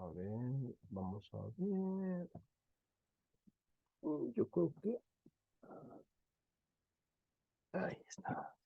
A ver, vamos a ver. Yo creo que ahí está.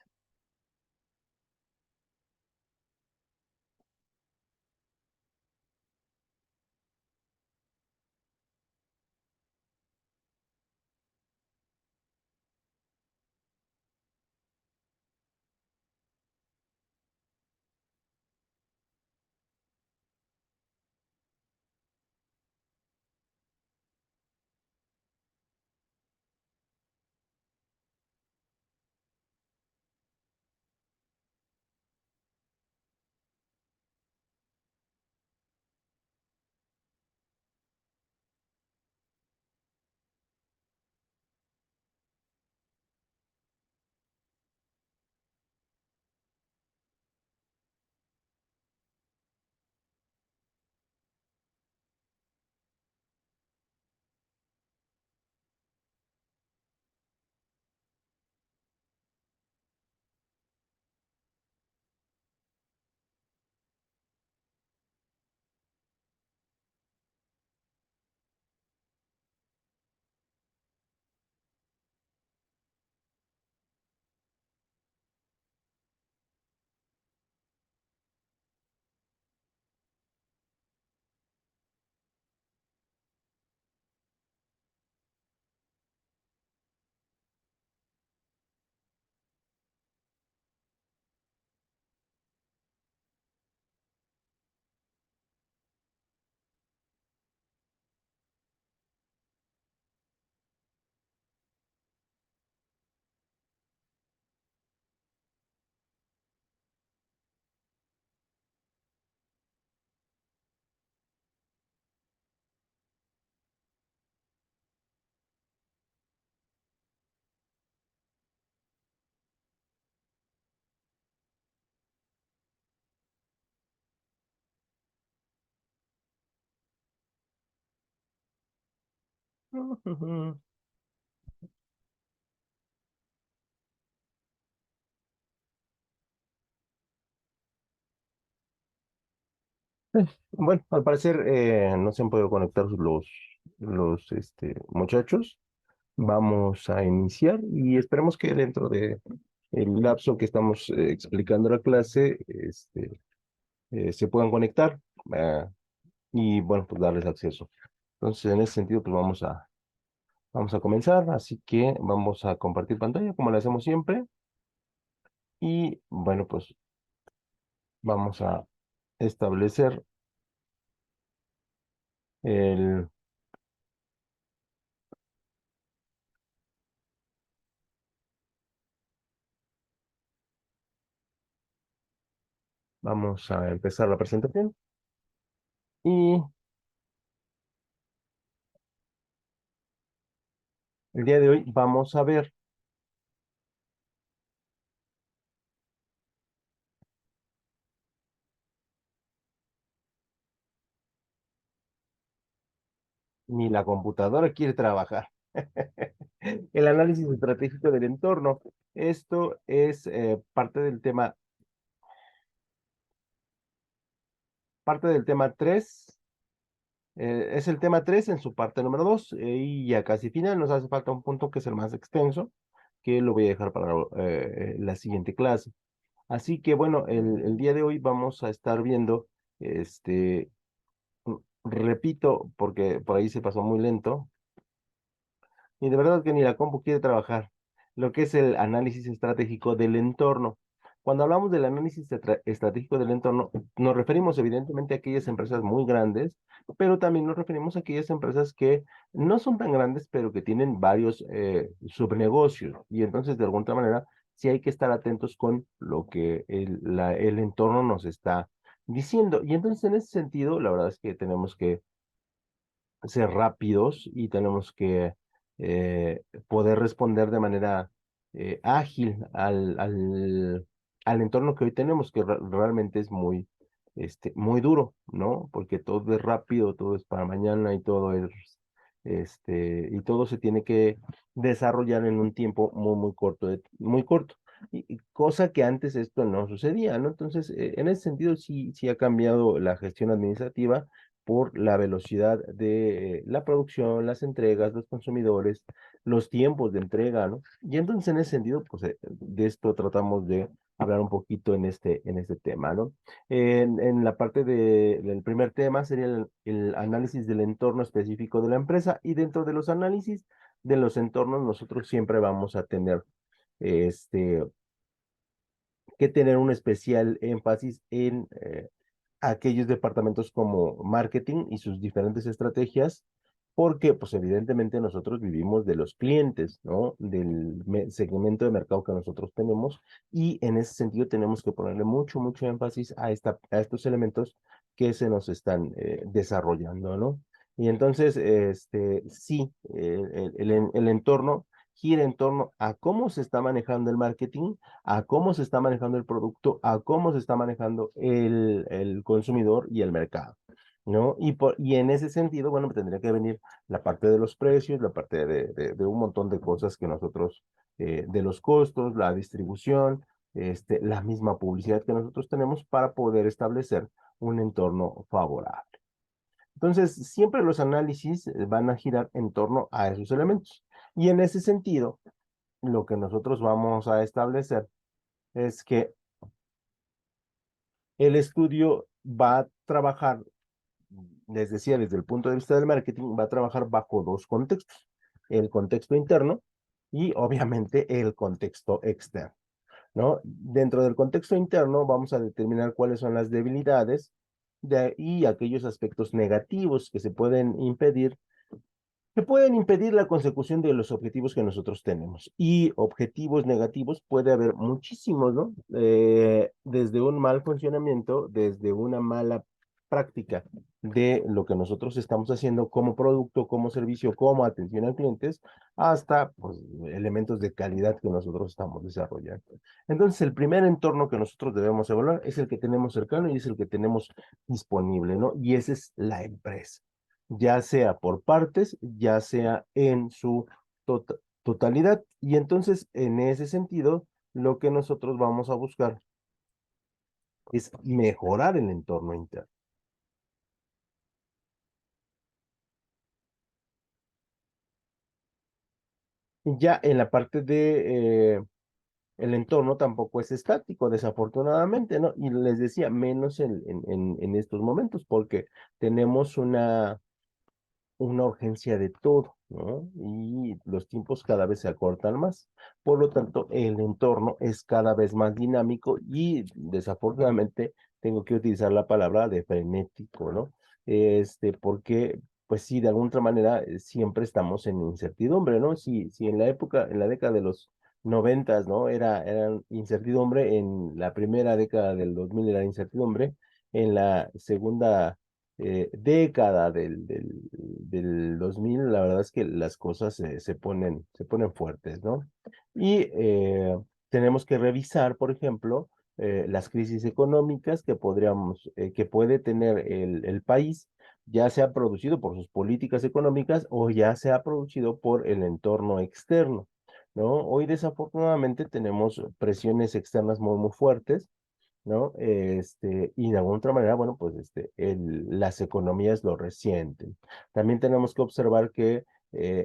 Bueno, al parecer no se han podido conectar los muchachos. Vamos a iniciar y esperemos que dentro de el lapso que estamos explicando la clase, se puedan conectar y bueno, pues darles acceso. Entonces, en ese sentido, pues vamos a comenzar, así que vamos a compartir pantalla como lo hacemos siempre y bueno, pues vamos a establecer el, vamos a empezar la presentación y el día de hoy vamos a ver ni la computadora quiere trabajar. El análisis estratégico del entorno. Esto es parte del tema 3. Es el tema 3 en su parte número 2 y ya casi final. Nos hace falta un punto que es el más extenso, que lo voy a dejar para la siguiente clase. Así que bueno, el día de hoy vamos a estar viendo, este, repito, porque por ahí se pasó muy lento, y de verdad que ni la compu quiere trabajar, lo que es el análisis estratégico del entorno. Cuando hablamos del análisis estratégico del entorno, nos referimos evidentemente a aquellas empresas muy grandes, pero también nos referimos a aquellas empresas que no son tan grandes, pero que tienen varios subnegocios. Y entonces, de alguna manera, sí hay que estar atentos con lo que el entorno nos está diciendo. Y entonces, en ese sentido, la verdad es que tenemos que ser rápidos y tenemos que poder responder de manera ágil al entorno que hoy tenemos, que realmente es muy duro, ¿no? Porque todo es rápido, todo es para mañana y y todo se tiene que desarrollar en un tiempo muy corto, muy corto. Y cosa que antes esto no sucedía, ¿no? Entonces, en ese sentido sí ha cambiado la gestión administrativa por la velocidad de la producción, las entregas, los consumidores, los tiempos de entrega, ¿no? Y entonces en ese sentido, pues de esto tratamos de hablar un poquito en este tema, ¿no? En la parte del primer tema sería el análisis del entorno específico de la empresa y dentro de los análisis de los entornos nosotros siempre vamos a tener este, que tener un especial énfasis en aquellos departamentos como marketing y sus diferentes estrategias, porque pues evidentemente nosotros vivimos de los clientes, ¿no? Del segmento de mercado que nosotros tenemos y en ese sentido tenemos que ponerle mucho, mucho énfasis a estos elementos que se nos están desarrollando, ¿no? Y entonces, sí, el entorno gira en torno a cómo se está manejando el marketing, a cómo se está manejando el producto, a cómo se está manejando el consumidor y el mercado, ¿no? Y en ese sentido, bueno, tendría que venir la parte de los precios, la parte de un montón de cosas que nosotros, de los costos, la distribución, la misma publicidad que nosotros tenemos para poder establecer un entorno favorable. Entonces, siempre los análisis van a girar en torno a esos elementos. Y en ese sentido, lo que nosotros vamos a establecer es que el estudio va a trabajar, les decía, desde el punto de vista del marketing, va a trabajar bajo dos contextos, el contexto interno y obviamente el contexto externo, ¿no? Dentro del contexto interno vamos a determinar cuáles son las debilidades y aquellos aspectos negativos que pueden impedir la consecución de los objetivos que nosotros tenemos. Y objetivos negativos puede haber muchísimos, ¿no? Desde un mal funcionamiento, desde una mala práctica de lo que nosotros estamos haciendo como producto, como servicio, como atención a clientes, hasta pues, elementos de calidad que nosotros estamos desarrollando. Entonces, el primer entorno que nosotros debemos evaluar es el que tenemos cercano y es el que tenemos disponible, ¿no? Y esa es la empresa, ya sea por partes, ya sea en su totalidad. Y entonces, en ese sentido, lo que nosotros vamos a buscar es mejorar el entorno interno. Ya en la parte de el entorno tampoco es estático, desafortunadamente, ¿no? Y les decía, menos en estos momentos, porque tenemos una urgencia de todo, ¿no? Y los tiempos cada vez se acortan más. Por lo tanto, el entorno es cada vez más dinámico y desafortunadamente tengo que utilizar la palabra de frenético, ¿no? Porque, pues sí, de alguna otra manera siempre estamos en incertidumbre, ¿no? Si en la época, en la década de los noventas, ¿no? Era incertidumbre, en la primera década del 2000 era incertidumbre, en la segunda década del 2000, la verdad es que las cosas se ponen fuertes, ¿no? Y tenemos que revisar, por ejemplo, las crisis económicas que puede tener el país, ya sea producido por sus políticas económicas o ya sea producido por el entorno externo, ¿no? Hoy desafortunadamente tenemos presiones externas muy, muy fuertes, ¿no? Y de alguna otra manera, bueno, pues las economías lo resienten. También tenemos que observar que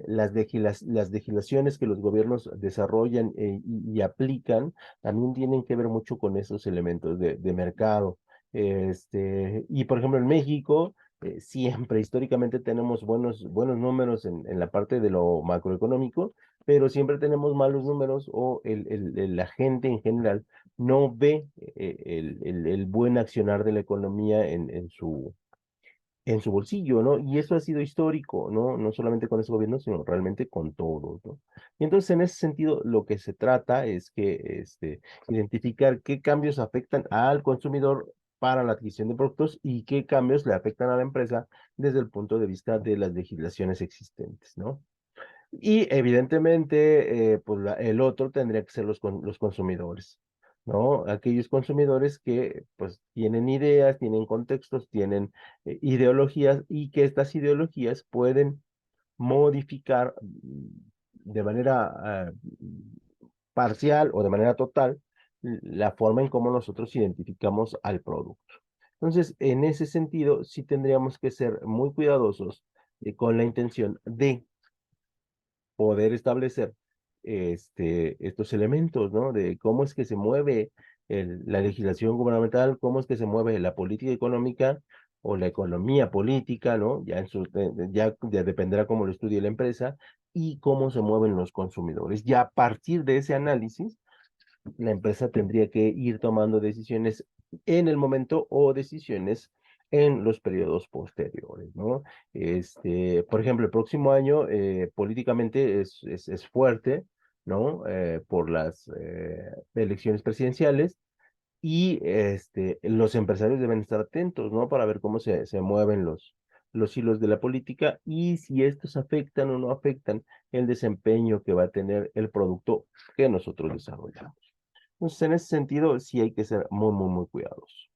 las legislaciones que los gobiernos desarrollan y aplican también tienen que ver mucho con esos elementos de mercado. Y por ejemplo, en México, siempre históricamente tenemos buenos números en la parte de lo macroeconómico, pero siempre tenemos malos números o la gente en general no ve el buen accionar de la economía en su bolsillo, ¿no? Y eso ha sido histórico, ¿no? No solamente con ese gobierno, sino realmente con todos, ¿no? Y entonces, en ese sentido, lo que se trata es que, identificar qué cambios afectan al consumidor para la adquisición de productos y qué cambios le afectan a la empresa desde el punto de vista de las legislaciones existentes, ¿no? Y evidentemente, pues el otro tendría que ser los consumidores, ¿no? Aquellos consumidores que pues tienen ideas, tienen contextos, tienen ideologías y que estas ideologías pueden modificar de manera parcial o de manera total la forma en cómo nosotros identificamos al producto. Entonces, en ese sentido, sí tendríamos que ser muy cuidadosos con la intención de poder establecer estos elementos, ¿no? De cómo es que se mueve la legislación gubernamental, cómo es que se mueve la política económica o la economía política, ¿no? Ya dependerá cómo lo estudie la empresa y cómo se mueven los consumidores. Ya a partir de ese análisis, la empresa tendría que ir tomando decisiones en el momento o decisiones en los periodos posteriores, ¿no? Por ejemplo, el próximo año políticamente es fuerte, ¿no? Por las elecciones presidenciales y los empresarios deben estar atentos, ¿no? Para ver cómo se mueven los hilos de la política y si estos afectan o no afectan el desempeño que va a tener el producto que nosotros desarrollamos. Entonces, en ese sentido, sí hay que ser muy, muy, muy cuidadosos.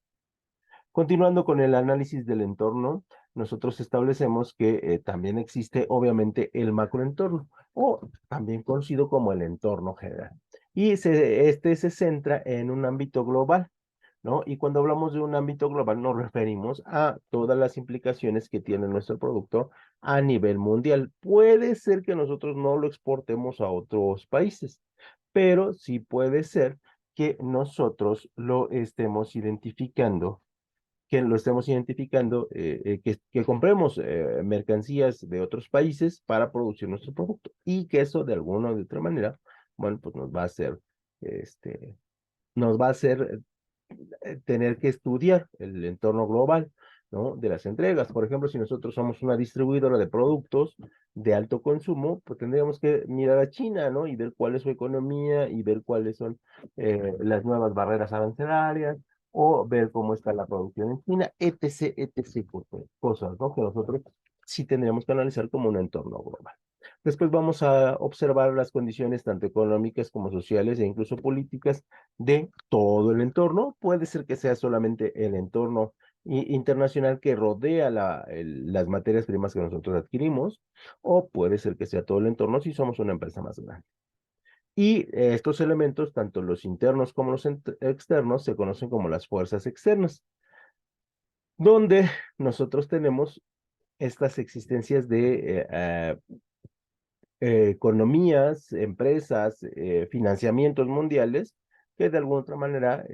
Continuando con el análisis del entorno, nosotros establecemos que también existe, obviamente, el macroentorno, o también conocido como el entorno general. Y este se centra en un ámbito global, ¿no? Y cuando hablamos de un ámbito global, nos referimos a todas las implicaciones que tiene nuestro producto a nivel mundial. Puede ser que nosotros no lo exportemos a otros países, pero sí puede ser que nosotros lo estemos identificando, que compremos mercancías de otros países para producir nuestro producto y que eso de alguna o de otra manera, bueno, pues este, nos va a hacer tener que estudiar el entorno global, ¿no? De las entregas. Por ejemplo, si nosotros somos una distribuidora de productos de alto consumo, pues tendríamos que mirar a China, ¿no? Y ver cuál es su economía y ver cuáles son las nuevas barreras arancelarias o ver cómo está la producción en China, etc., etc., cosas, ¿no? Que nosotros sí tendríamos que analizar como un entorno global. Después vamos a observar las condiciones tanto económicas como sociales e incluso políticas de todo el entorno. Puede ser que sea solamente el entorno internacional que rodea las materias primas que nosotros adquirimos, o puede ser que sea todo el entorno si somos una empresa más grande. Y estos elementos, tanto los internos como los externos, se conocen como las fuerzas externas, donde nosotros tenemos estas existencias de economías, empresas, financiamientos mundiales, que de alguna otra manera,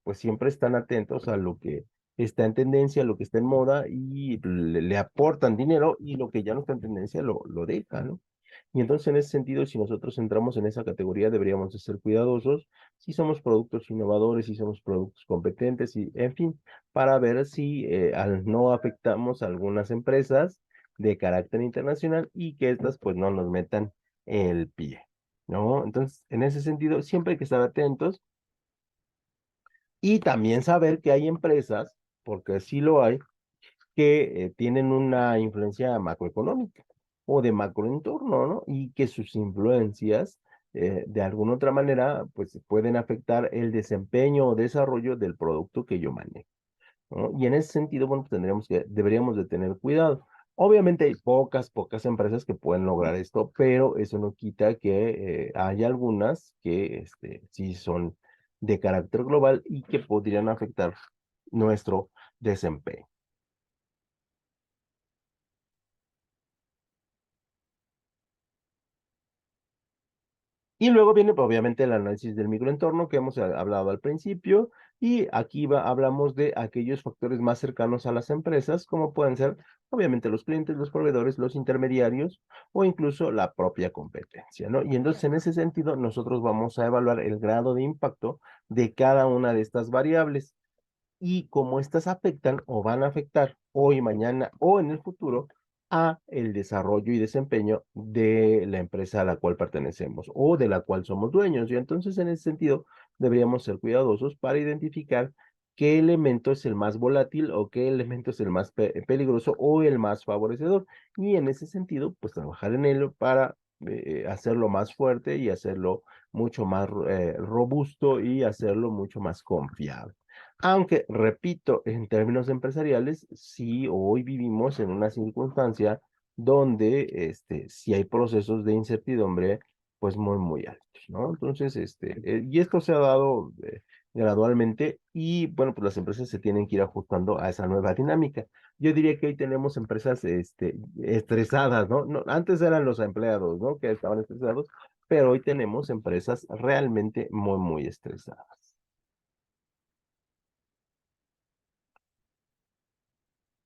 pues siempre están atentos a lo que está en tendencia, lo que está en moda y le aportan dinero y lo que ya no está en tendencia lo deja, ¿no? Y entonces en ese sentido, si nosotros entramos en esa categoría, deberíamos de ser cuidadosos si somos productos innovadores, si somos productos competentes y, en fin, para ver si al no afectamos a algunas empresas de carácter internacional y que estas pues no nos metan el pie, ¿no? Entonces, en ese sentido, siempre hay que estar atentos y también saber que hay empresas, porque sí lo hay, que tienen una influencia macroeconómica o de macroentorno, ¿no? Y que sus influencias, de alguna otra manera, pues pueden afectar el desempeño o desarrollo del producto que yo manejo, ¿no? Y en ese sentido, bueno, pues deberíamos de tener cuidado. Obviamente hay pocas empresas que pueden lograr esto, pero eso no quita que hay algunas que sí son de carácter global y que podrían afectar nuestro desempeño. Y luego viene, pues, obviamente, el análisis del microentorno que hemos hablado al principio, y aquí hablamos de aquellos factores más cercanos a las empresas, como pueden ser, obviamente, los clientes, los proveedores, los intermediarios o incluso la propia competencia, ¿no? Y entonces, en ese sentido, nosotros vamos a evaluar el grado de impacto de cada una de estas variables y cómo estas afectan o van a afectar hoy, mañana o en el futuro a el desarrollo y desempeño de la empresa a la cual pertenecemos o de la cual somos dueños. Y entonces, en ese sentido, deberíamos ser cuidadosos para identificar qué elemento es el más volátil o qué elemento es el más peligroso o el más favorecedor. Y en ese sentido, pues trabajar en él para hacerlo más fuerte y hacerlo mucho más robusto y hacerlo mucho más confiable. Aunque, repito, en términos empresariales, sí hoy vivimos en una circunstancia donde sí hay procesos de incertidumbre, pues muy, muy altos, ¿no? Entonces, y esto se ha dado gradualmente y bueno, pues las empresas se tienen que ir ajustando a esa nueva dinámica. Yo diría que hoy tenemos empresas estresadas, ¿no? No, antes eran los empleados, ¿no? Que estaban estresados, pero hoy tenemos empresas realmente muy, muy estresadas.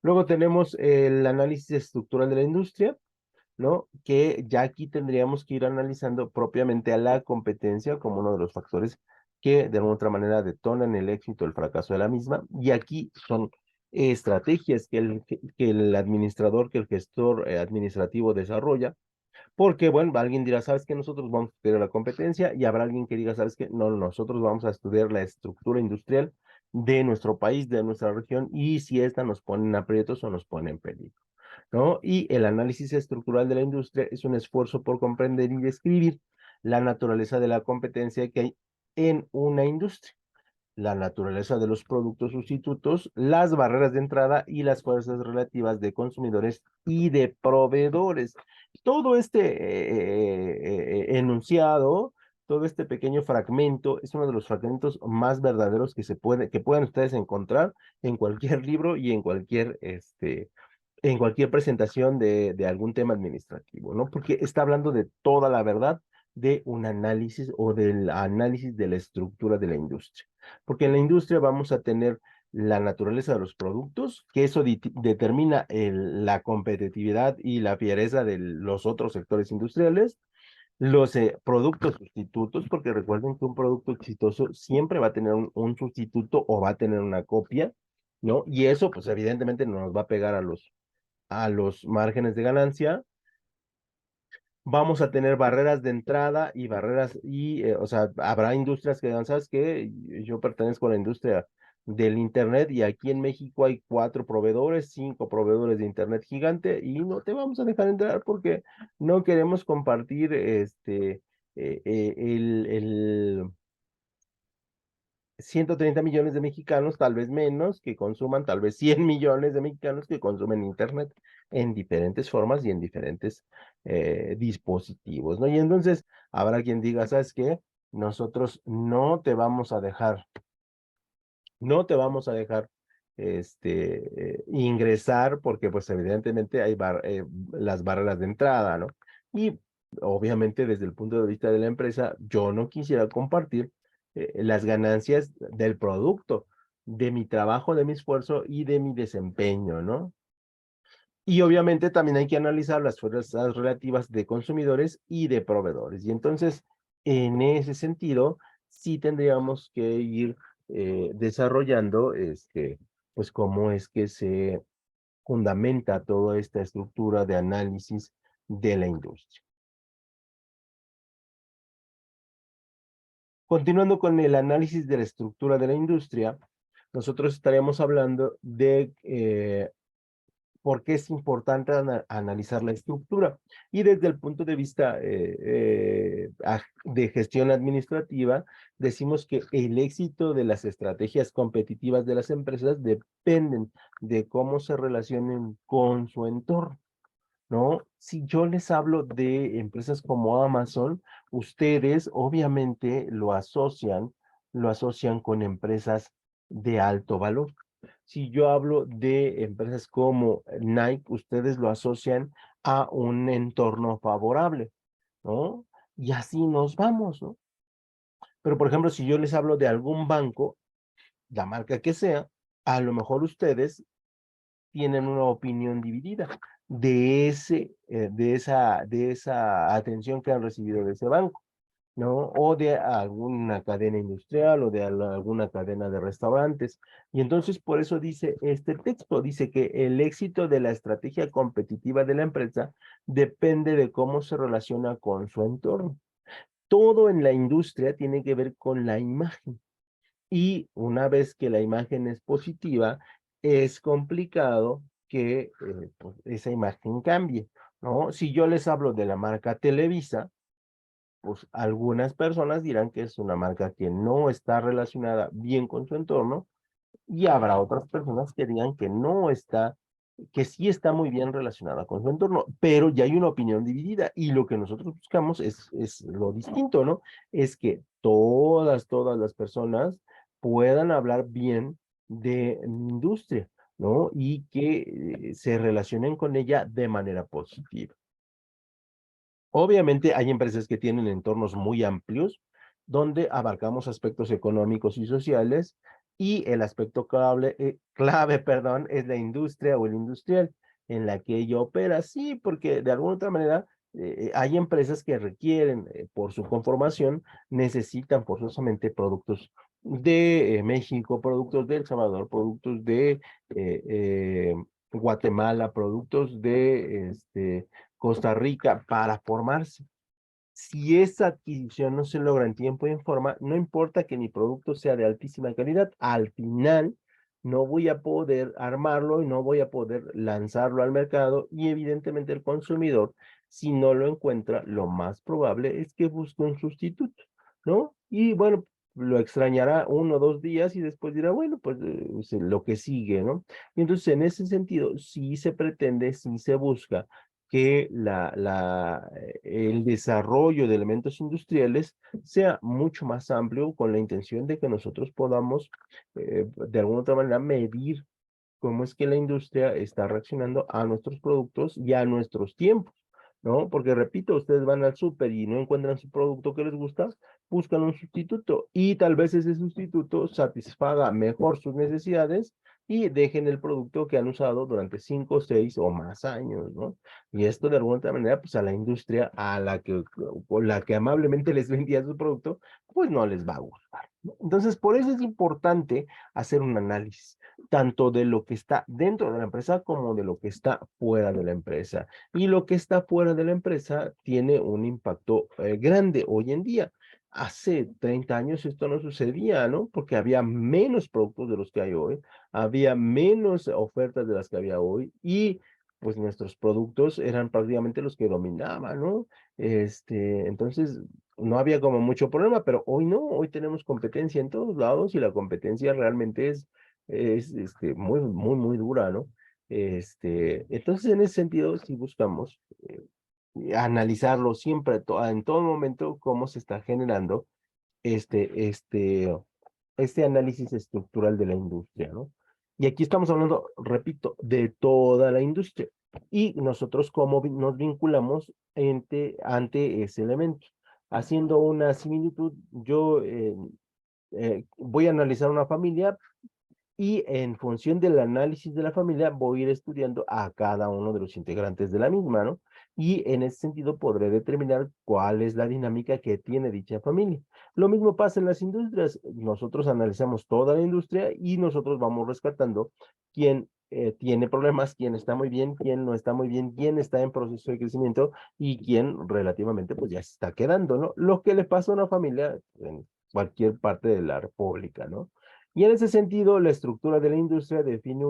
Luego tenemos el análisis estructural de la industria, ¿no? Que ya aquí tendríamos que ir analizando propiamente a la competencia como uno de los factores que de alguna otra manera detonan el éxito o el fracaso de la misma. Y aquí son estrategias que el administrador, que el gestor administrativo desarrolla, porque, bueno, alguien dirá, ¿sabes qué? Nosotros vamos a estudiar la competencia y habrá alguien que diga, ¿sabes qué? No, nosotros vamos a estudiar la estructura industrial de nuestro país, de nuestra región, y si esta nos pone en aprietos o nos pone en peligro. ¿No? Y el análisis estructural de la industria es un esfuerzo por comprender y describir la naturaleza de la competencia que hay en una industria, la naturaleza de los productos sustitutos, las barreras de entrada y las fuerzas relativas de consumidores y de proveedores. Todo este enunciado, todo este pequeño fragmento es uno de los fragmentos más verdaderos que puedan ustedes encontrar en cualquier libro y en cualquier presentación de algún tema administrativo, ¿no? Porque está hablando de toda la verdad de un análisis o del análisis de la estructura de la industria. Porque en la industria vamos a tener la naturaleza de los productos, que eso determina la competitividad y la fiereza de los otros sectores industriales, los productos sustitutos, porque recuerden que un producto exitoso siempre va a tener un sustituto o va a tener una copia, ¿no? Y eso, pues evidentemente no nos va a pegar a los márgenes de ganancia. Vamos a tener barreras de entrada y barreras, o sea, habrá industrias que digan, ¿sabes qué? Yo pertenezco a la industria del Internet y aquí en México hay 4 proveedores, 5 proveedores de Internet gigante y no te vamos a dejar entrar porque no queremos compartir eh, eh, el, el, 130 millones de mexicanos, tal vez menos, que consuman, tal vez 100 millones de mexicanos que consumen Internet en diferentes formas y en diferentes dispositivos, ¿no? Y entonces habrá quien diga, ¿sabes qué? Nosotros no te vamos a dejar ingresar porque pues evidentemente hay las barreras de entrada, ¿no? Y obviamente desde el punto de vista de la empresa, yo no quisiera compartir las ganancias del producto, de mi trabajo, de mi esfuerzo y de mi desempeño, ¿no? Y obviamente también hay que analizar las fuerzas relativas de consumidores y de proveedores. Y entonces, en ese sentido, sí tendríamos que ir desarrollando, pues, cómo es que se fundamenta toda esta estructura de análisis de la industria. Continuando con el análisis de la estructura de la industria, nosotros estaríamos hablando de por qué es importante analizar la estructura. Y desde el punto de vista de gestión administrativa, decimos que el éxito de las estrategias competitivas de las empresas dependen de cómo se relacionen con su entorno, ¿no? Si yo les hablo de empresas como Amazon, ustedes obviamente lo asocian con empresas de alto valor. Si yo hablo de empresas como Nike, ustedes lo asocian a un entorno favorable, ¿no? Y así nos vamos, ¿no? Pero, por ejemplo, si yo les hablo de algún banco, la marca que sea, a lo mejor ustedes tienen una opinión dividida de esa atención que han recibido de ese banco, ¿no? O de alguna cadena industrial o de alguna cadena de restaurantes. Y entonces por eso dice este texto, dice que el éxito de la estrategia competitiva de la empresa depende de cómo se relaciona con su entorno. Todo en la industria tiene que ver con la imagen. Y una vez que la imagen es positiva, es complicado que pues, esa imagen cambie, ¿no? Si yo les hablo de la marca Televisa, pues algunas personas dirán que es una marca que no está relacionada bien con su entorno y habrá otras personas que digan que no está, que sí está muy bien relacionada con su entorno, pero ya hay una opinión dividida y lo que nosotros buscamos es lo distinto, ¿no? Es que todas las personas puedan hablar bien de mi industria, ¿no? Y que se relacionen con ella de manera positiva. Obviamente hay empresas que tienen entornos muy amplios, donde abarcamos aspectos económicos y sociales, y el aspecto clave, perdón, es la industria o el industrial en la que ella opera. Sí, porque de alguna otra manera hay empresas que requieren, por su conformación, necesitan forzosamente productos de México, productos de El Salvador, productos de Guatemala, productos de Costa Rica para formarse. Si esa adquisición no se logra en tiempo y en forma, no importa que mi producto sea de altísima calidad, al final no voy a poder armarlo y no voy a poder lanzarlo al mercado, y evidentemente el consumidor, si no lo encuentra, lo más probable es que busque un sustituto, ¿no? Y bueno, lo extrañará 1 o 2 días y después dirá, bueno, pues lo que sigue, ¿no? Y entonces, en ese sentido, sí se pretende, sí se busca que el desarrollo de elementos industriales sea mucho más amplio, con la intención de que nosotros podamos, de alguna otra manera, medir cómo es que la industria está reaccionando a nuestros productos y a nuestros tiempos, ¿no? Porque repito, ustedes van al súper y no encuentran su producto que les gusta, buscan un sustituto, y tal vez ese sustituto satisfaga mejor sus necesidades y dejen el producto que han usado durante 5, 6 o más años, ¿no? Y esto de alguna otra manera, pues a la industria con la que amablemente les vendía su producto, pues no les va a gustar, ¿no? Entonces, por eso es importante hacer un análisis tanto de lo que está dentro de la empresa como de lo que está fuera de la empresa. Y lo que está fuera de la empresa tiene un impacto grande hoy en día. Hace 30 años esto no sucedía, ¿no? Porque había menos productos de los que hay hoy, había menos ofertas de las que había hoy, y pues nuestros productos eran prácticamente los que dominaban, ¿no? Entonces, no había como mucho problema, pero hoy no, hoy tenemos competencia en todos lados, y la competencia realmente es muy, muy, muy dura, ¿no? Entonces, en ese sentido, sí buscamos analizarlo siempre, en todo momento, cómo se está generando este, este, este análisis estructural de la industria, ¿no? Y aquí estamos hablando, repito, de toda la industria. Y nosotros cómo nos vinculamos ante ese elemento. Haciendo una similitud, yo voy a analizar una familia, y en función del análisis de la familia voy a ir estudiando a cada uno de los integrantes de la misma, ¿no? Y en ese sentido podré determinar cuál es la dinámica que tiene dicha familia. Lo mismo pasa en las industrias. Nosotros analizamos toda la industria y nosotros vamos rescatando quién tiene problemas, quién está muy bien, quién no está muy bien, quién está en proceso de crecimiento y quién relativamente pues ya se está quedando, ¿no? Lo que le pasa a una familia en cualquier parte de la república, ¿no? Y en ese sentido, la estructura de la industria define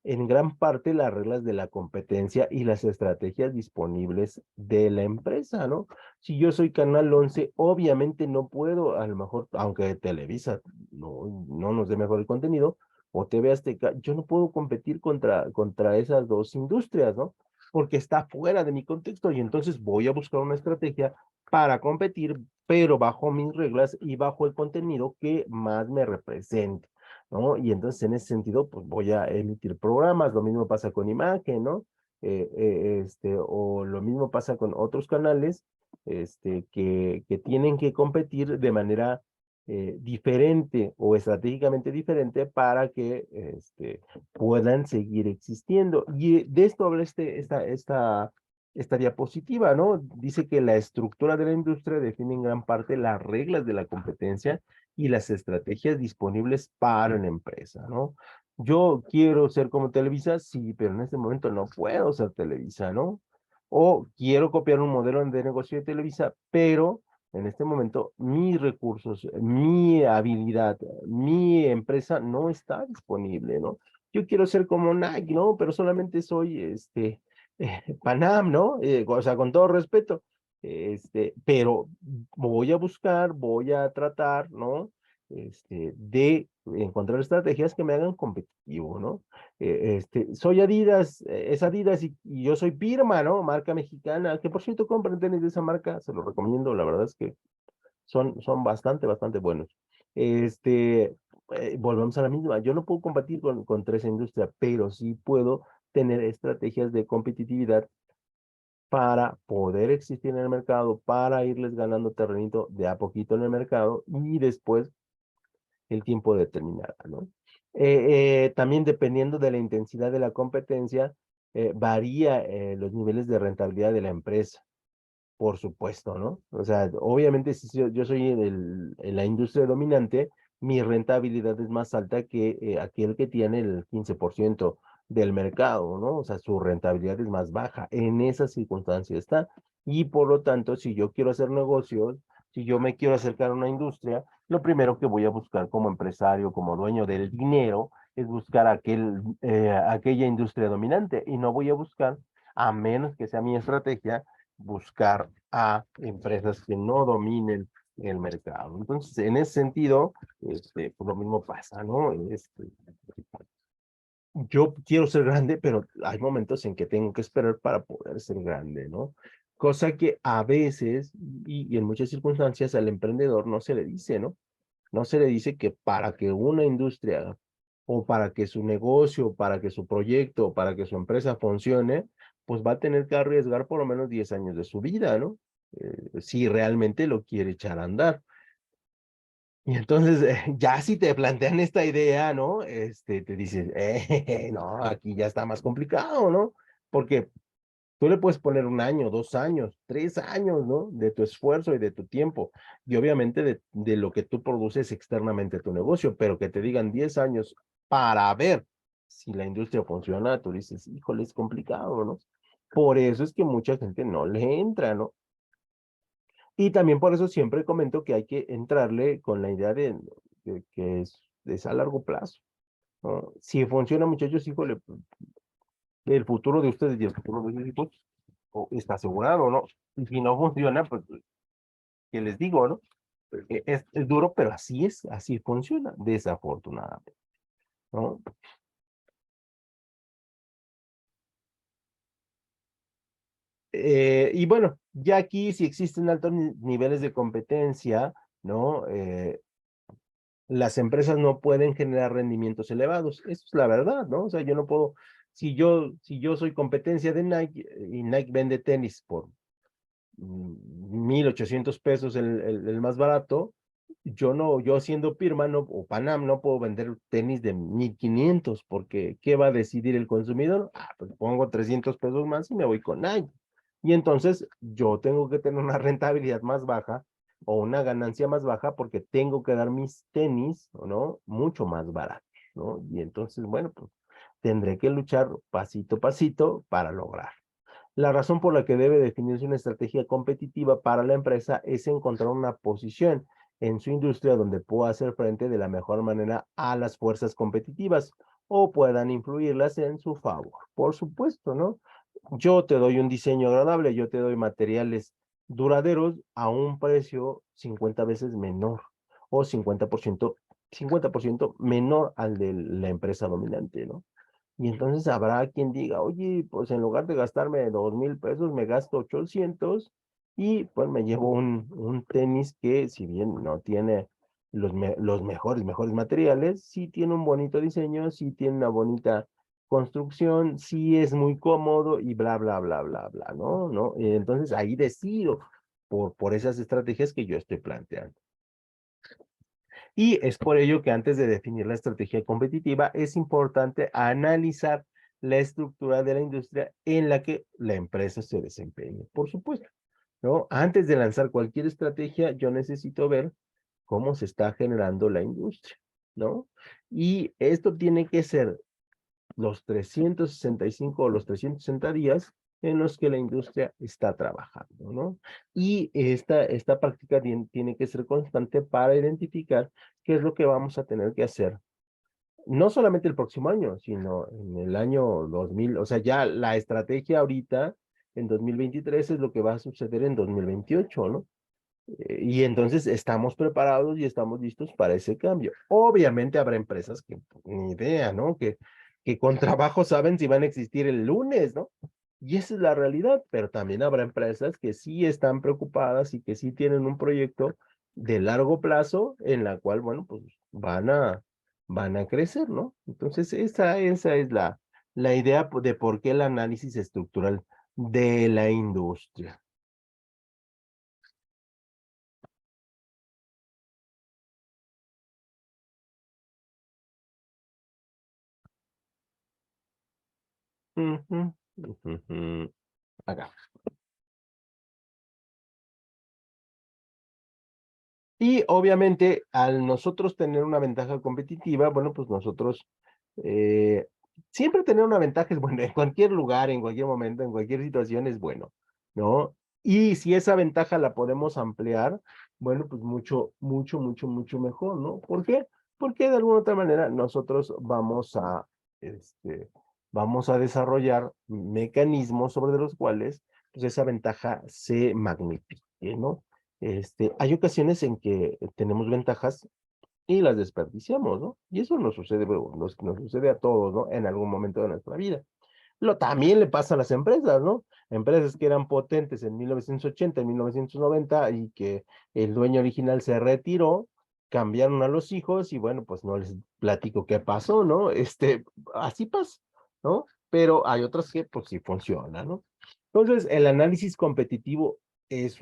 en gran parte las reglas de la competencia y las estrategias disponibles de la empresa, ¿no? Si yo soy Canal 11, obviamente no puedo, a lo mejor, aunque Televisa no nos dé mejor el contenido, o TV Azteca, yo no puedo competir contra esas dos industrias, ¿no? Porque está fuera de mi contexto, y entonces voy a buscar una estrategia para competir, pero bajo mis reglas y bajo el contenido que más me represente, ¿no? Y entonces, en ese sentido, pues voy a emitir programas. Lo mismo pasa con imagen, ¿no? O lo mismo pasa con otros canales, que tienen que competir de manera diferente o estratégicamente diferente para que puedan seguir existiendo. Y de esto habla esta diapositiva, ¿no? Dice que la estructura de la industria define en gran parte las reglas de la competencia y las estrategias disponibles para la empresa, ¿no? Yo quiero ser como Televisa, sí, pero en este momento no puedo ser Televisa, ¿no? O quiero copiar un modelo de negocio de Televisa, pero en este momento mis recursos, mi habilidad, mi empresa no está disponible, ¿no? Yo quiero ser como Nike, ¿no? Pero solamente soy Panam, ¿no? O sea, con todo respeto, pero voy a buscar, voy a tratar, ¿no? De encontrar estrategias que me hagan competitivo, ¿no? Soy Adidas, es Adidas, y yo soy Pirma, ¿no? Marca mexicana, que por cierto compren tenis de esa marca, se los recomiendo, la verdad es que son bastante, bastante buenos. Volvemos a la misma. Yo no puedo combatir con tres industrias, pero sí puedo tener estrategias de competitividad para poder existir en el mercado, para irles ganando terrenito de a poquito en el mercado y después el tiempo determinado, ¿no? También dependiendo de la intensidad de la competencia, varía los niveles de rentabilidad de la empresa. Por supuesto, ¿no? O sea, obviamente si yo soy en la industria dominante, mi rentabilidad es más alta que aquel que tiene el 15% del mercado, ¿no? O sea, su rentabilidad es más baja. En esa circunstancia está. Y por lo tanto, si yo quiero hacer negocios, si yo me quiero acercar a una industria, lo primero que voy a buscar como empresario, como dueño del dinero, es buscar aquella industria dominante y no voy a buscar, a menos que sea mi estrategia, buscar a empresas que no dominen el mercado. Entonces, en ese sentido, pues lo mismo pasa, ¿no? Yo quiero ser grande, pero hay momentos en que tengo que esperar para poder ser grande, ¿no? Cosa que a veces y en muchas circunstancias al emprendedor no se le dice, ¿no? No se le dice que para que una industria o para que su negocio, para que su proyecto, para que su empresa funcione, pues va a tener que arriesgar por lo menos 10 años de su vida, ¿no? Si realmente lo quiere echar a andar. Y entonces, ya si te plantean esta idea, ¿no? Te dices, no, aquí ya está más complicado, ¿no? Porque tú le puedes poner 1 año, 2 años, 3 años, ¿no? De tu esfuerzo y de tu tiempo. Y obviamente de lo que tú produces externamente a tu negocio, pero que te digan 10 años para ver si la industria funciona, tú dices, híjole, es complicado, ¿no? Por eso es que mucha gente no le entra, ¿no? Y también por eso siempre comento que hay que entrarle con la idea de que es a largo plazo, ¿no? Si funciona, muchachos, híjole, el futuro de ustedes y el futuro de sus hijos está asegurado, ¿no? Y si no funciona, pues, ¿qué les digo, no? Es duro, pero así funciona, desafortunadamente, ¿no? Y bueno, ya aquí si existen altos niveles de competencia, ¿no? Las empresas no pueden generar rendimientos elevados. Eso es la verdad, ¿no? O sea, yo no puedo, si yo soy competencia de Nike y Nike vende tenis por 1,800 pesos el más barato, yo siendo Pirma no, o Panam no puedo vender tenis de 1,500 porque ¿qué va a decidir el consumidor? Ah, pues pongo 300 pesos más y me voy con Nike. Y entonces yo tengo que tener una rentabilidad más baja o una ganancia más baja porque tengo que dar mis tenis, ¿no? Mucho más baratos, ¿no? Y entonces, bueno, pues tendré que luchar pasito a pasito para lograr. La razón por la que debe definirse una estrategia competitiva para la empresa es encontrar una posición en su industria donde pueda hacer frente de la mejor manera a las fuerzas competitivas o puedan influirlas en su favor. Por supuesto, ¿no? Yo te doy un diseño agradable, yo te doy materiales duraderos a un precio 50 veces menor o 50% menor al de la empresa dominante, ¿no? Y entonces habrá quien diga, oye, pues en lugar de gastarme 2,000 pesos, me gasto 800 y pues me llevo un tenis que si bien no tiene los mejores materiales, sí tiene un bonito diseño, sí tiene una bonita construcción, sí es muy cómodo y bla, bla, bla, bla, bla, ¿no? ¿No? Y entonces ahí decido por esas estrategias que yo estoy planteando. Y es por ello que antes de definir la estrategia competitiva es importante analizar la estructura de la industria en la que la empresa se desempeña. Por supuesto, ¿no? Antes de lanzar cualquier estrategia, yo necesito ver cómo se está generando la industria, ¿no? Y esto tiene que ser los 365 o los 360 días en los que la industria está trabajando, ¿no? Y esta práctica tiene que ser constante para identificar qué es lo que vamos a tener que hacer, no solamente el próximo año, sino en el año 2000, o sea, ya la estrategia ahorita en 2023 es lo que va a suceder en 2028, ¿no? Y entonces estamos preparados y estamos listos para ese cambio. Obviamente habrá empresas que ni idea, ¿no? Que con trabajo saben si van a existir el lunes, ¿no? Y esa es la realidad, pero también habrá empresas que sí están preocupadas y que sí tienen un proyecto de largo plazo en la cual, bueno, pues van a crecer, ¿no? Entonces, esa es la idea de por qué el análisis estructural de la industria. Ujú, ujú. Acá. Y obviamente, al nosotros tener una ventaja competitiva, bueno, pues nosotros eh, siempre tener una ventaja es bueno, en cualquier lugar, en cualquier momento, en cualquier situación es bueno, ¿no? Y si esa ventaja la podemos ampliar, bueno, pues mucho, mucho, mucho, mucho mejor, ¿no? ¿Por qué? Porque de alguna otra manera nosotros vamos a desarrollar mecanismos sobre los cuales, pues esa ventaja se magnifique, ¿no? Hay ocasiones en que tenemos ventajas y las desperdiciamos, ¿no? Y eso nos sucede, bueno, nos sucede a todos, ¿no? En algún momento de nuestra vida. También le pasa a las empresas, ¿no? Empresas que eran potentes en 1980, en 1990 y que el dueño original se retiró, cambiaron a los hijos y bueno, pues no les platico qué pasó, ¿no? Así pasa, ¿no? Pero hay otras que pues sí funcionan, ¿no? Entonces, el análisis competitivo es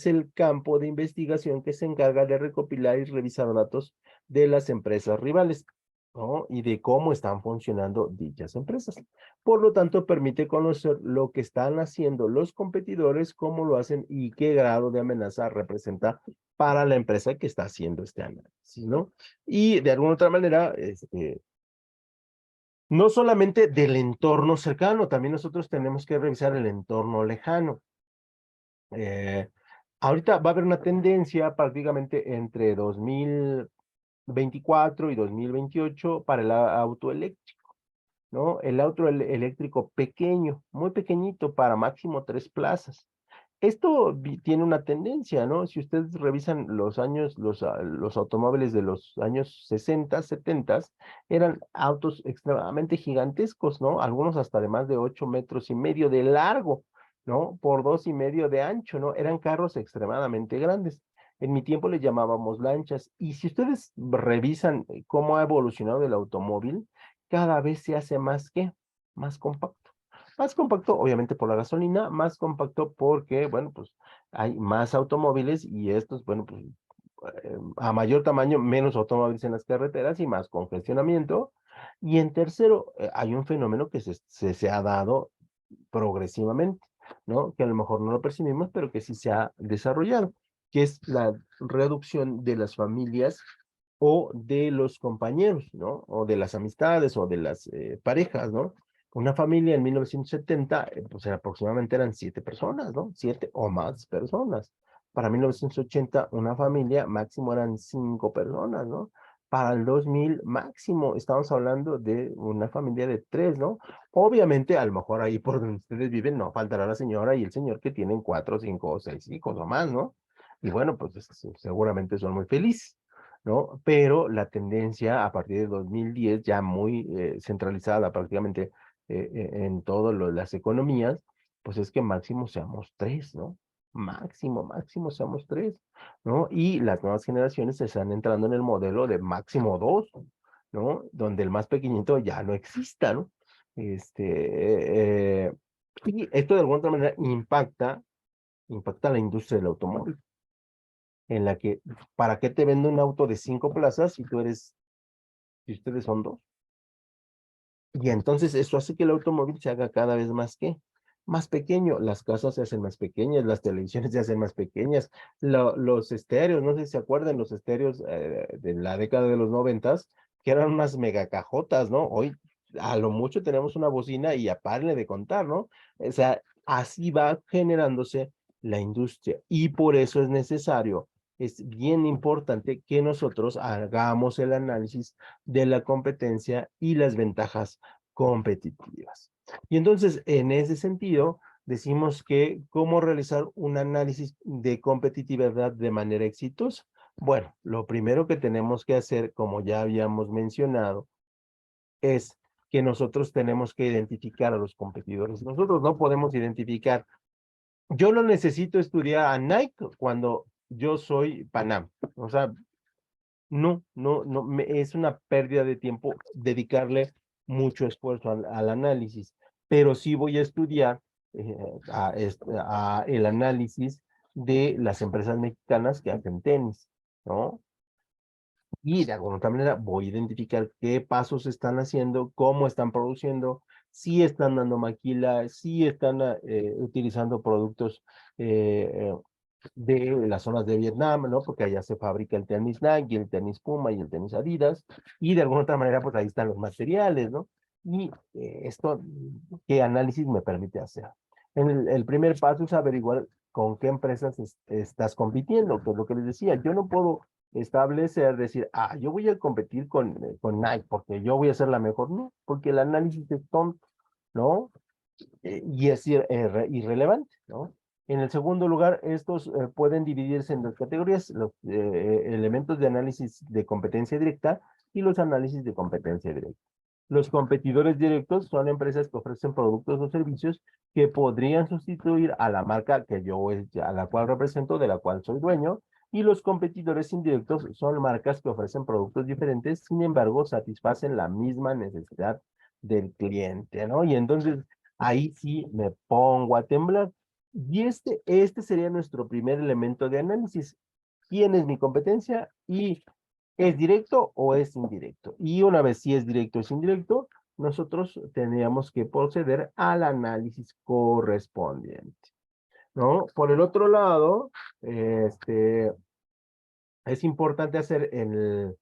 el campo de investigación que se encarga de recopilar y revisar datos de las empresas rivales, ¿no? Y de cómo están funcionando dichas empresas. Por lo tanto, permite conocer lo que están haciendo los competidores, cómo lo hacen y qué grado de amenaza representa para la empresa que está haciendo este análisis, ¿no? Y de alguna otra manera, no solamente del entorno cercano, también nosotros tenemos que revisar el entorno lejano. Eh, Ahorita va a haber una tendencia prácticamente entre 2024 y 2028 para el auto eléctrico, ¿no? El auto eléctrico pequeño, muy pequeñito, para máximo 3 plazas. Esto tiene una tendencia, ¿no? Si ustedes revisan los años, los automóviles de los años 60, 70, eran autos extremadamente gigantescos, ¿no? Algunos hasta de más de 8,5 metros de largo, ¿no? Por 2,5 de ancho, ¿no? Eran carros extremadamente grandes. En mi tiempo le llamábamos lanchas. Y si ustedes revisan cómo ha evolucionado el automóvil, cada vez se hace más, ¿qué? Más compacto. Más compacto, obviamente por la gasolina, más compacto porque, bueno, pues hay más automóviles y estos, bueno, pues a mayor tamaño, menos automóviles en las carreteras y más congestionamiento. Y en tercero, hay un fenómeno que se ha dado progresivamente, ¿no? Que a lo mejor no lo percibimos, pero que sí se ha desarrollado, que es la reducción de las familias o de los compañeros, ¿no? O de las amistades o de las parejas, ¿no? Una familia en 1970, pues aproximadamente eran 7 personas, ¿no? 7 o más personas. Para 1980, una familia máximo eran 5 personas, ¿no? Para el 2000 máximo, estamos hablando de una familia de 3, ¿no? Obviamente, a lo mejor ahí por donde ustedes viven no faltará la señora y el señor que tienen 4, 5 o 6 hijos o más, ¿no? Y bueno, pues seguramente son muy felices, ¿no? Pero la tendencia a partir de 2010, ya muy centralizada prácticamente en todas las economías, pues es que máximo seamos 3, ¿no? Máximo, máximo seamos 3, ¿no? Y las nuevas generaciones se están entrando en el modelo de máximo 2, ¿no? Donde el más pequeñito ya no exista, ¿no? Y esto de alguna otra manera impacta la industria del automóvil, en la que, ¿para qué te vende un auto de 5 plazas si ustedes son dos? Y entonces eso hace que el automóvil se haga cada vez más, ¿qué? Más pequeño. Las casas se hacen más pequeñas, las televisiones se hacen más pequeñas, los estéreos, no sé si se acuerdan, los estéreos de la década de los 90, que eran unas megacajotas, ¿no? Hoy a lo mucho tenemos una bocina y a parle de contar, ¿no? O sea, así va generándose la industria y por eso es necesario, es bien importante que nosotros hagamos el análisis de la competencia y las ventajas competitivas. Y entonces, en ese sentido, decimos que cómo realizar un análisis de competitividad de manera exitosa. Bueno, lo primero que tenemos que hacer, como ya habíamos mencionado, es que nosotros tenemos que identificar a los competidores. Nosotros no podemos identificar, yo no necesito estudiar a Nike cuando yo soy Panam. O sea, no, es una pérdida de tiempo dedicarle mucho esfuerzo al análisis, pero sí voy a estudiar eh, a el análisis de las empresas mexicanas que hacen tenis, ¿no? Y de alguna otra manera voy a identificar qué pasos están haciendo, cómo están produciendo, si están dando maquila, si están utilizando productos eh, de las zonas de Vietnam, ¿no? Porque allá se fabrica el tenis Nike, el tenis Puma y el tenis Adidas, y de alguna otra manera, pues ahí están los materiales, ¿no? Y esto, ¿qué análisis me permite hacer? El primer paso es averiguar con qué empresas estás compitiendo, que es lo que les decía. Yo no puedo establecer, decir, yo voy a competir con Nike porque yo voy a ser la mejor. No, porque el análisis es tonto, ¿no? Y es irrelevante, ¿no? En el segundo lugar, estos pueden dividirse en dos categorías, los elementos de análisis de competencia directa y los análisis de competencia directa. Los competidores directos son empresas que ofrecen productos o servicios que podrían sustituir a la marca que a la cual represento, de la cual soy dueño, y los competidores indirectos son marcas que ofrecen productos diferentes, sin embargo, satisfacen la misma necesidad del cliente, ¿no? Y entonces ahí sí me pongo a temblar. Y este sería nuestro primer elemento de análisis. ¿Quién es mi competencia? Y ¿es directo o es indirecto? Y una vez si es directo o es indirecto, nosotros tendríamos que proceder al análisis correspondiente, ¿no? Por el otro lado, es importante hacer el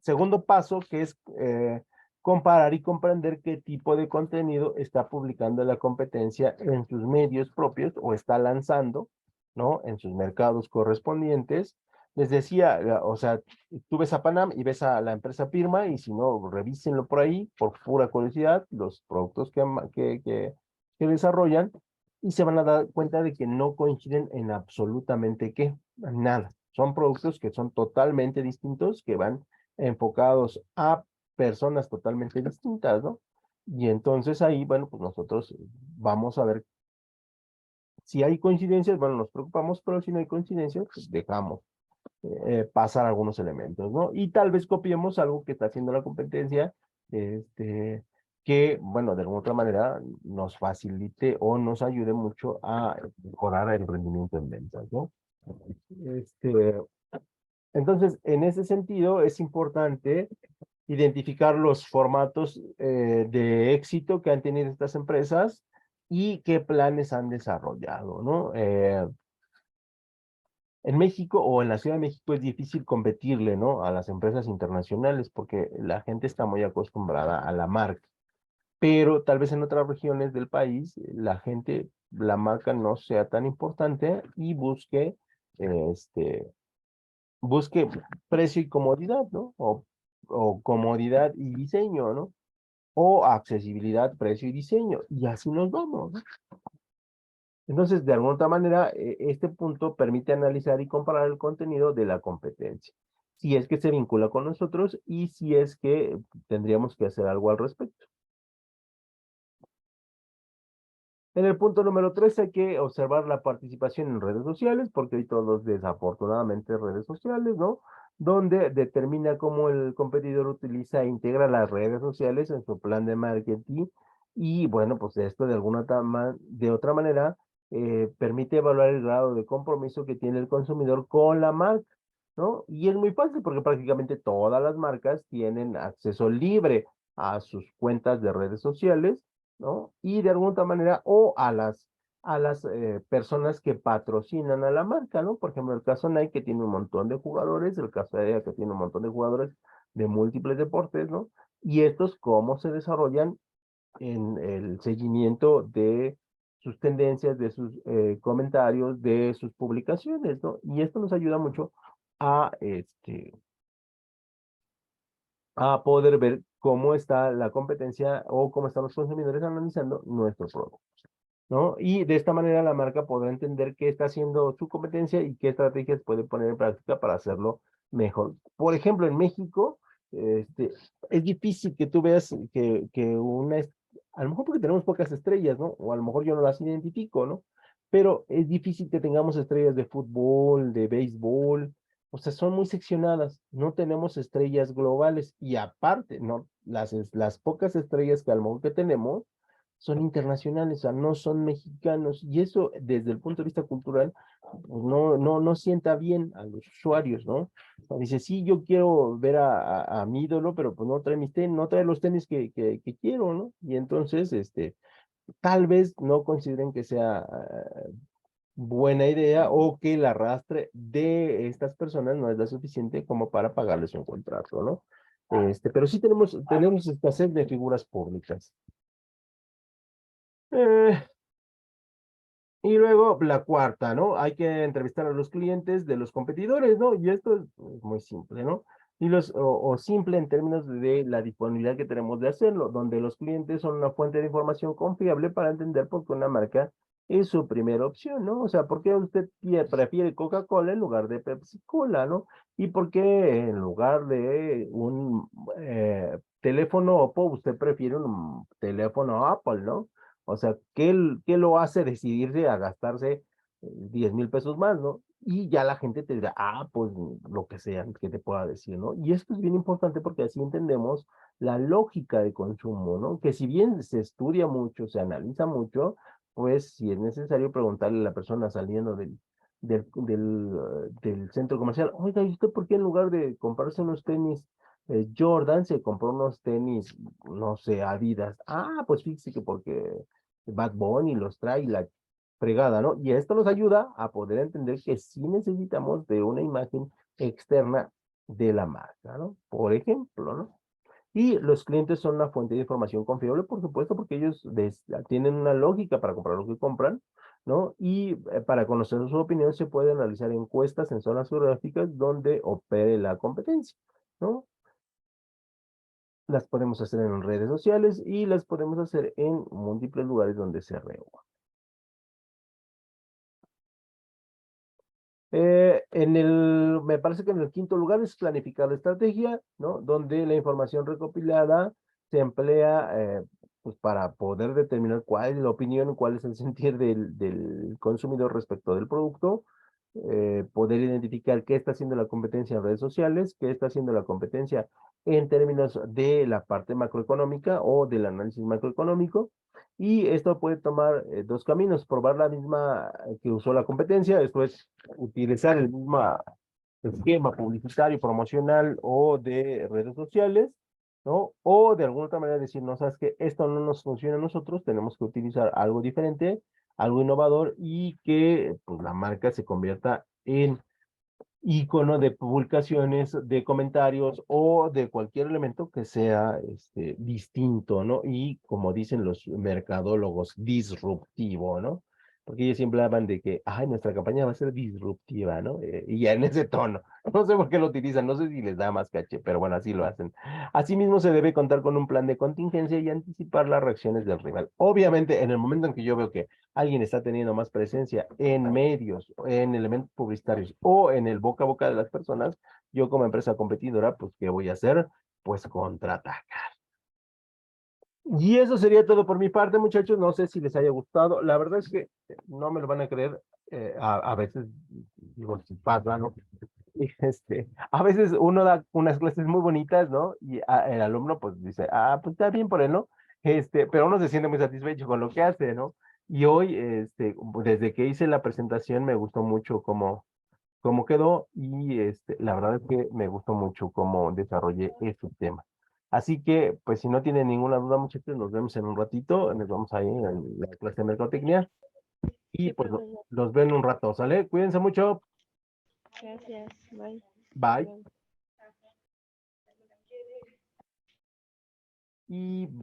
segundo paso, que es comparar y comprender qué tipo de contenido está publicando la competencia en sus medios propios o está lanzando, ¿no? En sus mercados correspondientes. Les decía, o sea, tú ves a Panam y ves a la empresa Pirma y si no, revísenlo por ahí, por pura curiosidad, los productos que desarrollan y se van a dar cuenta de que no coinciden en absolutamente qué, nada. Son productos que son totalmente distintos, que van enfocados a personas totalmente distintas, ¿no? Y entonces ahí, bueno, pues nosotros vamos a ver si hay coincidencias, bueno, nos preocupamos, pero si no hay coincidencias, pues dejamos pasar algunos elementos, ¿no? Y tal vez copiemos algo que está haciendo la competencia, este, que, bueno, de alguna otra manera nos facilite o nos ayude mucho a mejorar el rendimiento en ventas, ¿no? Este, entonces, en ese sentido, es importante identificar los formatos de éxito que han tenido estas empresas y qué planes han desarrollado, ¿no? En México o en la Ciudad de México es difícil competirle, ¿no? A las empresas internacionales porque la gente está muy acostumbrada a la marca, pero tal vez en otras regiones del país la marca no sea tan importante y busque precio y comodidad, ¿no? O comodidad y diseño, ¿no? O accesibilidad, precio y diseño. Y así nos vamos, ¿no? Entonces, de alguna otra manera, este punto permite analizar y comparar el contenido de la competencia. Si es que se vincula con nosotros y si es que tendríamos que hacer algo al respecto. En el punto número 3 hay que observar la participación en redes sociales, porque hay todos desafortunadamente redes sociales, ¿no? Donde determina cómo el competidor utiliza e integra las redes sociales en su plan de marketing y bueno, pues esto de otra manera permite evaluar el grado de compromiso que tiene el consumidor con la marca, ¿no? Y es muy fácil porque prácticamente todas las marcas tienen acceso libre a sus cuentas de redes sociales, ¿no? Y de alguna otra manera, o a las personas que patrocinan a la marca, ¿no? Por ejemplo, el caso Nike, que tiene un montón de jugadores, el caso de Adidas, que tiene un montón de jugadores de múltiples deportes, ¿no? Y estos, cómo se desarrollan en el seguimiento de sus tendencias, de sus comentarios, de sus publicaciones, ¿no? Y esto nos ayuda mucho a, a poder ver cómo está la competencia o cómo están los consumidores analizando nuestro producto, ¿no? Y de esta manera la marca podrá entender qué está haciendo su competencia y qué estrategias puede poner en práctica para hacerlo mejor. Por ejemplo, en México, es difícil que tú veas a lo mejor porque tenemos pocas estrellas, ¿no? O a lo mejor yo no las identifico, ¿no? pero es difícil que tengamos estrellas de fútbol, de béisbol, o sea, son muy seccionadas, no tenemos estrellas globales y aparte, no, las pocas estrellas que al momento que tenemos son internacionales, o sea, no son mexicanos y eso desde el punto de vista cultural pues no sienta bien a los usuarios, ¿no? O sea, dice, sí, yo quiero ver a mi ídolo, pero pues no trae mis tenis, no trae los tenis que quiero, ¿no? Y entonces, tal vez no consideren que sea buena idea o que el arrastre de estas personas no es la suficiente como para pagarles un contrato, ¿no? Pero sí tenemos escasez de figuras públicas. Eh, y luego la cuarta, ¿no? Hay que entrevistar a los clientes de los competidores, ¿no? Y esto es muy simple, ¿no? O simple en términos de la disponibilidad que tenemos de hacerlo, donde los clientes son una fuente de información confiable para entender por qué una marca es su primera opción, ¿no? O sea, ¿por qué usted prefiere Coca-Cola en lugar de Pepsi-Cola, ¿no? Y por qué en lugar de un teléfono Oppo, usted prefiere un teléfono Apple, ¿no? O sea, ¿qué lo hace decidirse a gastarse 10,000 pesos más, ¿no? Y ya la gente te dirá, ah, pues lo que sea que te pueda decir, ¿no? Y esto es bien importante porque así entendemos la lógica de consumo, ¿no? Que si bien se estudia mucho, se analiza mucho, pues si es necesario preguntarle a la persona saliendo del centro comercial, oiga, ¿y usted por qué en lugar de comprarse unos tenis Jordan se compró unos tenis, no sé, Adidas? Ah, pues fíjese que porque Bad Bunny los trae y la fregada, ¿no? Y esto nos ayuda a poder entender que sí necesitamos de una imagen externa de la marca, ¿no? Por ejemplo, ¿no? Y los clientes son una fuente de información confiable, por supuesto, porque ellos tienen una lógica para comprar lo que compran, ¿no? Y para conocer su opinión se pueden realizar encuestas en zonas geográficas donde opere la competencia, ¿no? Las podemos hacer en redes sociales y las podemos hacer en múltiples lugares donde se reúnan. Me parece que en el quinto lugar es planificar la estrategia, ¿no? Donde la información recopilada se emplea pues para poder determinar cuál es la opinión, cuál es el sentir del consumidor respecto del producto, poder identificar qué está haciendo la competencia en redes sociales, qué está haciendo la competencia en términos de la parte macroeconómica o del análisis macroeconómico, y esto puede tomar dos caminos: probar la misma que usó la competencia, esto es utilizar el mismo esquema publicitario, promocional o de redes sociales, ¿no? O de alguna otra manera decir, no, sabes que esto no nos funciona a nosotros, tenemos que utilizar algo diferente, algo innovador y que pues la marca se convierta en icono de publicaciones, de comentarios o de cualquier elemento que sea distinto, ¿no? Y como dicen los mercadólogos, disruptivo, ¿no? Porque ellos siempre hablan de que, ay, nuestra campaña va a ser disruptiva, ¿no? Y ya en ese tono. No sé por qué lo utilizan, no sé si les da más caché, pero bueno, así lo hacen. Asimismo, se debe contar con un plan de contingencia y anticipar las reacciones del rival. Obviamente, en el momento en que yo veo que alguien está teniendo más presencia en medios, en elementos publicitarios o en el boca a boca de las personas, yo como empresa competidora, pues, ¿qué voy a hacer? Pues contraatacar. Y eso sería todo por mi parte, muchachos. No sé si les haya gustado. La verdad es que no me lo van a creer. A veces, digo, si pasa, ¿no? Y a veces uno da unas clases muy bonitas, ¿no? Y el alumno pues dice, ah, pues está bien por él, ¿no? Pero uno se siente muy satisfecho con lo que hace, ¿no? Y hoy, desde que hice la presentación, me gustó mucho cómo quedó y la verdad es que me gustó mucho cómo desarrollé este tema. Así que, pues si no tienen ninguna duda, muchachos, nos vemos en un ratito, nos vamos ahí en la clase de mercadotecnia y Sí, pues profesor. los ven un rato, ¿sale? Cuídense mucho, Gracias. Bye. Hasta bye luego. y bye.